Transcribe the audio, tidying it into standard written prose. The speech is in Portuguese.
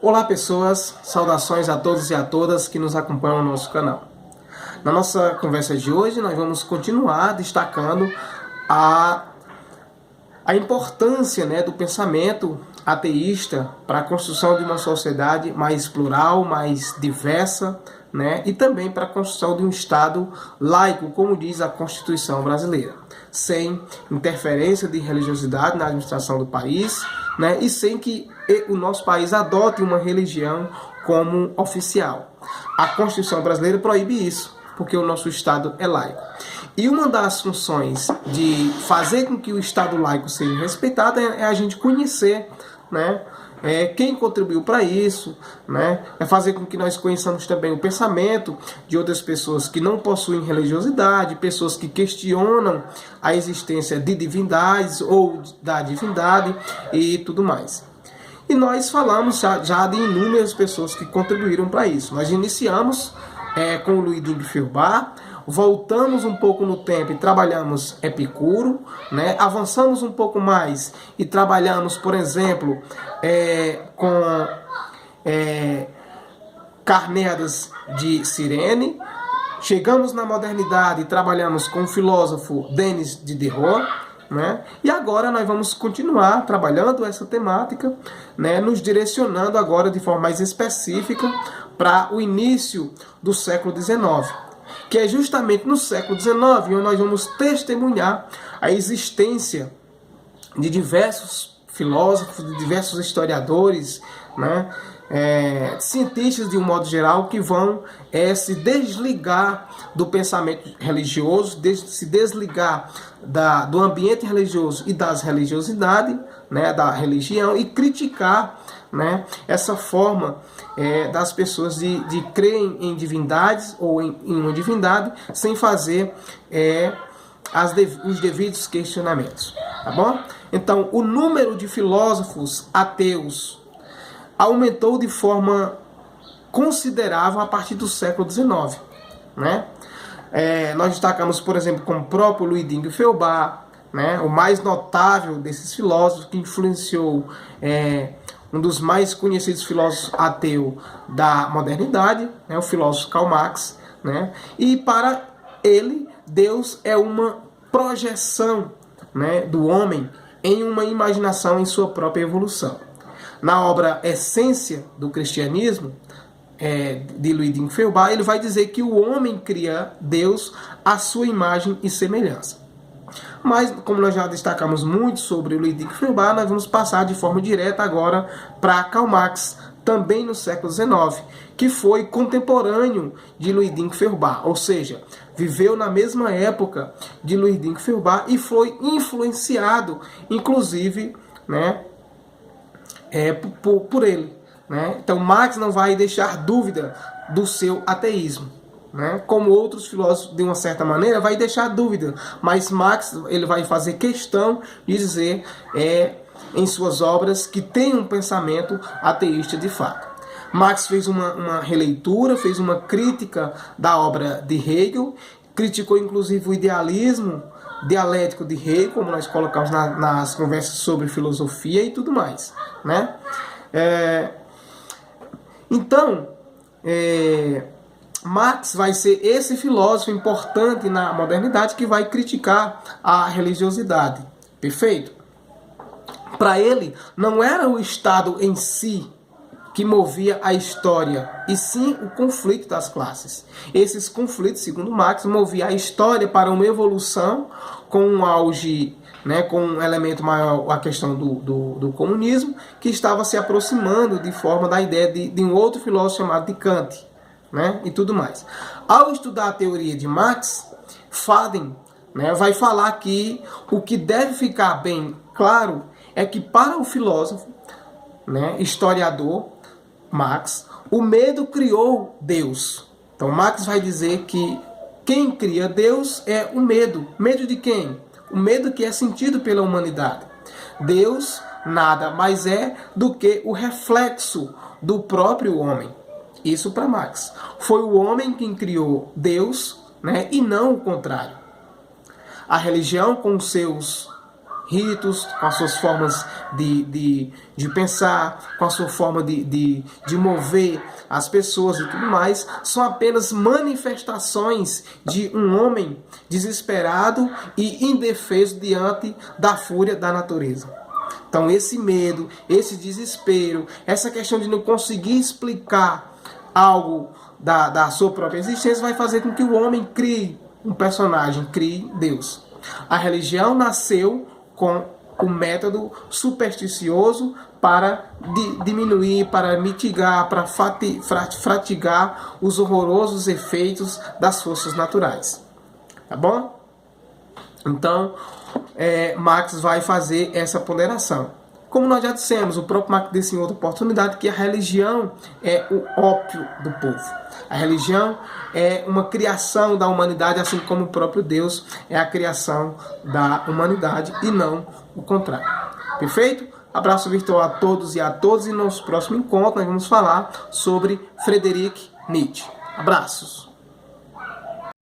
Olá pessoas, saudações a todos e a todas que nos acompanham no nosso canal. Na nossa conversa de hoje nós vamos continuar destacando a importância, do pensamento ateísta para a construção de uma sociedade mais plural, mais diversa, e também para a construção de um Estado laico, como diz a Constituição brasileira, sem interferência de religiosidade na administração do país, e sem que o nosso país adote uma religião como oficial. A Constituição brasileira proíbe isso, porque o nosso Estado é laico. E uma das funções de fazer com que o Estado laico seja respeitado é a gente conhecer, quem contribuiu para isso, é fazer com que nós conheçamos também o pensamento de outras pessoas que não possuem religiosidade, pessoas que questionam a existência de divindades ou da divindade e tudo mais. E nós falamos já de inúmeras pessoas que contribuíram para isso. Nós iniciamos com o Luiding Feuerbach, voltamos um pouco no tempo e trabalhamos Epicuro, avançamos um pouco mais e trabalhamos, por exemplo, com Carneades de Cirene. Chegamos na modernidade e trabalhamos com o filósofo Denis Diderot, e agora nós vamos continuar trabalhando essa temática, nos direcionando agora de forma mais específica para o início do século XIX, que é justamente no século XIX onde nós vamos testemunhar a existência de diversos filósofos, de diversos historiadores, cientistas de um modo geral, que vão se desligar do pensamento religioso, se desligar do ambiente religioso e das religiosidades, da religião, e criticar essa forma das pessoas de crerem em divindades ou em uma divindade sem fazer os devidos questionamentos, tá bom? Então, o número de filósofos ateus aumentou de forma considerável a partir do século XIX, nós destacamos, por exemplo, como o próprio Luiding Feuerbach, o mais notável desses filósofos, que influenciou um dos mais conhecidos filósofos ateus da modernidade, o filósofo Karl Marx, e para ele, Deus é uma projeção, do homem em uma imaginação em sua própria evolução. Na obra Essência do Cristianismo, de Luiding Feuerbach, ele vai dizer que o homem cria Deus à sua imagem e semelhança. Mas, como nós já destacamos muito sobre o Luiding Feuerbach, nós vamos passar de forma direta agora para Karl Marx, também no século XIX, que foi contemporâneo de Luiding Feuerbach, ou seja, viveu na mesma época de Luiding Feuerbach e foi influenciado, inclusive, por ele. Então, Marx não vai deixar dúvida do seu ateísmo, como outros filósofos, de uma certa maneira, vai deixar dúvida, mas Marx ele vai fazer questão de dizer em suas obras que tem um pensamento ateísta de fato. Marx fez uma releitura, fez uma crítica da obra de Hegel, criticou inclusive o idealismo dialético de Hegel, como nós colocamos nas conversas sobre filosofia e tudo mais, Então, Marx vai ser esse filósofo importante na modernidade que vai criticar a religiosidade. Perfeito? Para ele, não era o Estado em si que movia a história, e sim o conflito das classes. Esses conflitos, segundo Marx, moviam a história para uma evolução com um auge, com um elemento maior, a questão do comunismo, que estava se aproximando de forma da ideia de um outro filósofo chamado de Kant, e tudo mais. Ao estudar a teoria de Marx, Faden vai falar que o que deve ficar bem claro é que para o filósofo, historiador Marx, o medo criou Deus. Então Marx vai dizer que quem cria Deus é o medo. Medo de quem? O medo que é sentido pela humanidade. Deus nada mais é do que o reflexo do próprio homem. Isso para Marx. Foi o homem quem criou Deus, e não o contrário. A religião, com seus ritos, com as suas formas de pensar, com a sua forma de mover as pessoas e tudo mais, são apenas manifestações de um homem desesperado e indefeso diante da fúria da natureza. Então esse medo, esse desespero, essa questão de não conseguir explicar algo da sua própria existência vai fazer com que o homem crie um personagem, crie Deus. A religião nasceu com o método supersticioso para diminuir, para mitigar, para fatigar os horrorosos efeitos das forças naturais. Tá bom? Então, Marx vai fazer essa ponderação. Como nós já dissemos, o próprio Marx disse em outra oportunidade que a religião é o ópio do povo. A religião é uma criação da humanidade, assim como o próprio Deus é a criação da humanidade e não o contrário. Perfeito? Abraço virtual a todos e a todas, e no nosso próximo encontro nós vamos falar sobre Friedrich Nietzsche. Abraços!